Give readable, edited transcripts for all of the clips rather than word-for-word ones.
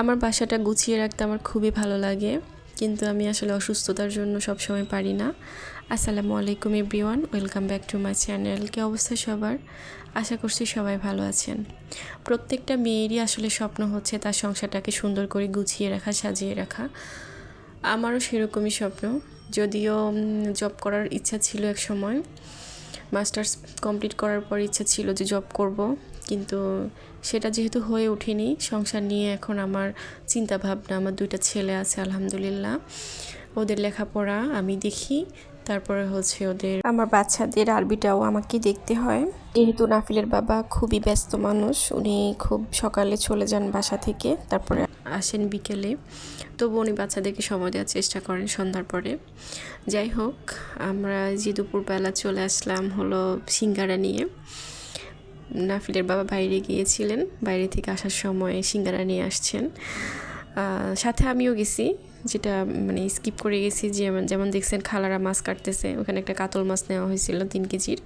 আমার বাসাটা গুছিয়ে রাখতে আমার খুবই ভালো লাগে, কিন্তু আমি আসলে অসুস্থতার জন্য সব সময় পারি না। আসসালামু আলাইকুম everyone, welcome back to my channel. কি অবস্থা সবার? আশা করছি সবাই ভালো আছেন। প্রত্যেকটা মেয়েরই আসলে স্বপ্ন হচ্ছে তার সংসারটাকে সুন্দর করে গুছিয়ে রাখা, সাজিয়ে রাখা। আমারও সেরকমই স্বপ্ন। যদিও জব করার ইচ্ছা ছিল এক সময়, মাস্টার্স কমপ্লিট করার পর ইচ্ছা ছিল যে জব করব, কিন্তু সেটা যেহেতু হয়ে ওঠেনি, সংসার নিয়ে এখন আমার চিন্তা ভাবনা। আমার 2টা ছেলে আছে আলহামদুলিল্লাহ, ওদের লেখাপড়া আমি দেখি, তারপরে হচ্ছে ওদের আমার বাচ্চাদের আরবিটাও আমাকে দেখতে হয়। যেহেতু নাফিলের বাবা খুবই ব্যস্ত মানুষ, উনি খুব সকালে চলে যান বাসা থেকে, তারপরে আসেন বিকেলে, তবু উনি বাচ্চাদেরকে সময় দেওয়ার চেষ্টা করেন সন্ধ্যার পরে। যাই হোক, আমরা যে দুপুরবেলা চলে আসলাম হলো সিঙ্গারা নিয়ে। নাফিলের বাবা বাইরে গিয়েছিলেন, বাইরে থেকে আসার সময় সিঙ্গারা নিয়ে আসছেন, সাথে আমিও গেছি, যেটা মানে স্কিপ করে গেছি। যেমন দেখছেন খালারা মাছ কাটতেছে, ওখানে একটা কাতল মাছ নেওয়া হয়েছিল 3 কেজির।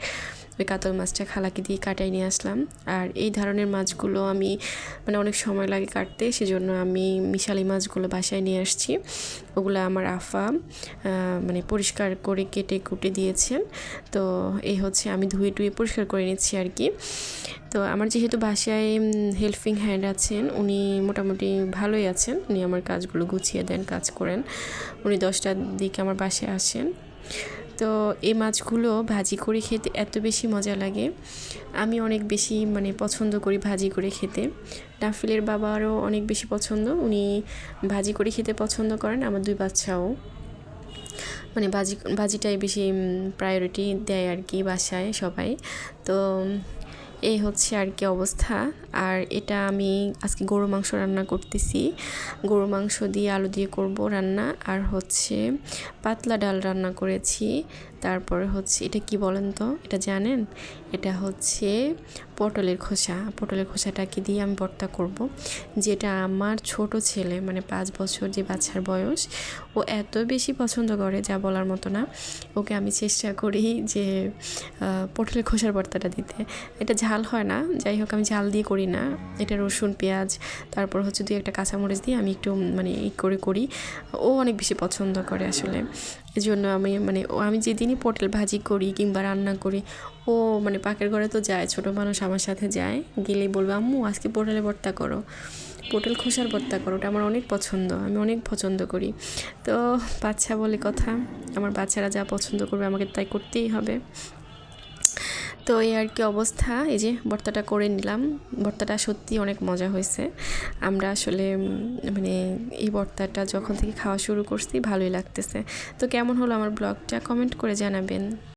ওই কাতল মাছটা খালাকে দিয়ে কাটাই নিয়ে আসলাম। আর এই ধরনের মাছগুলো আমি মানে অনেক সময় লাগে কাটতে, সেজন্য আমি মিশালি মাছগুলো বাসায় নিয়ে আসছি। ওগুলো আমার আফা মানে পরিষ্কার করে কেটে কুটে দিয়েছেন। তো এই হচ্ছে আমি ধুয়ে টুয়ে পরিষ্কার করে নিচ্ছি আর কি। তো আমার যেহেতু বাসায় হেল্পিং হ্যান্ড আছেন, উনি মোটামুটি ভালোই আছেন, উনি আমার কাজগুলো গুছিয়ে দেন, কাজ করেন। উনি 10টার দিকে আমার বাসায় আসেন। তো এই মাছগুলো ভাজি করে খেতে এত বেশি মজা লাগে, আমি অনেক বেশি মানে পছন্দ করি ভাজি করে খেতে। নাফিলের বাবারও অনেক বেশি পছন্দ, উনি ভাজি করে খেতে পছন্দ করেন। আমার 2 বাচ্চাও মানে ভাজিটাই বেশি প্রায়োরিটি দেয় আর কি বাসায় সবাই। তো এই হচ্ছে আর কি অবস্থা। আর এটা আমি আজকে গরু মাংস রান্না করতেছি, গরু মাংস দিয়ে আলু দিয়ে করব রান্না। আর হচ্ছে পাতলা ডাল রান্না করেছি। তারপরে হচ্ছে এটা কি বলেন তো, এটা জানেন? এটা হচ্ছে পটলের খোসা। পটলের খোসাটাকে দিয়ে আমি ভর্তা করব, যেটা আমার ছোট ছেলে মানে 5 বছর যে বাচ্চার বয়স, ও এত বেশি পছন্দ করে যা বলার মতো না। ওকে আমি চেষ্টা করি যে পটলের খোসার ভর্তাটা দিতে। এটা ঝাল হয় না, যাই হোক আমি ঝাল দিয়ে করি না, এটা রসুন পেঁয়াজ তারপর হচ্ছে 2-1টা কাঁচামরিচ দিয়ে আমি একটু মানে করি। ও অনেক বেশি পছন্দ করে আসলে, এজন্য আমি যেদিনই পটল ভাজি করি কিংবা রান্না করি, ও মানে পাকের ঘরে তো যায়, ছোটো মানুষ আমার সাথে যায়, গেলেই বলবো আম্মু আজকে পটলের ভর্তা করো, পটল খোসার ভর্তা করো। ওটা আমার অনেক পছন্দ, আমি অনেক পছন্দ করি। তো বাচ্চা বলে কথা, আমার বাচ্চারা যা পছন্দ করবে আমাকে তাই করতেই হবে। তো এই আর কি অবস্থা। এই যে ভর্তাটা করে নিলাম, ভর্তাটা সত্যি অনেক মজা হয়েছে। আমরা আসলে মানে এই ভর্তাটা যখন থেকে খাওয়া শুরু করছি ভালোই লাগতেছে। তো কেমন হলো আমার ব্লগটা কমেন্ট করে জানাবেন।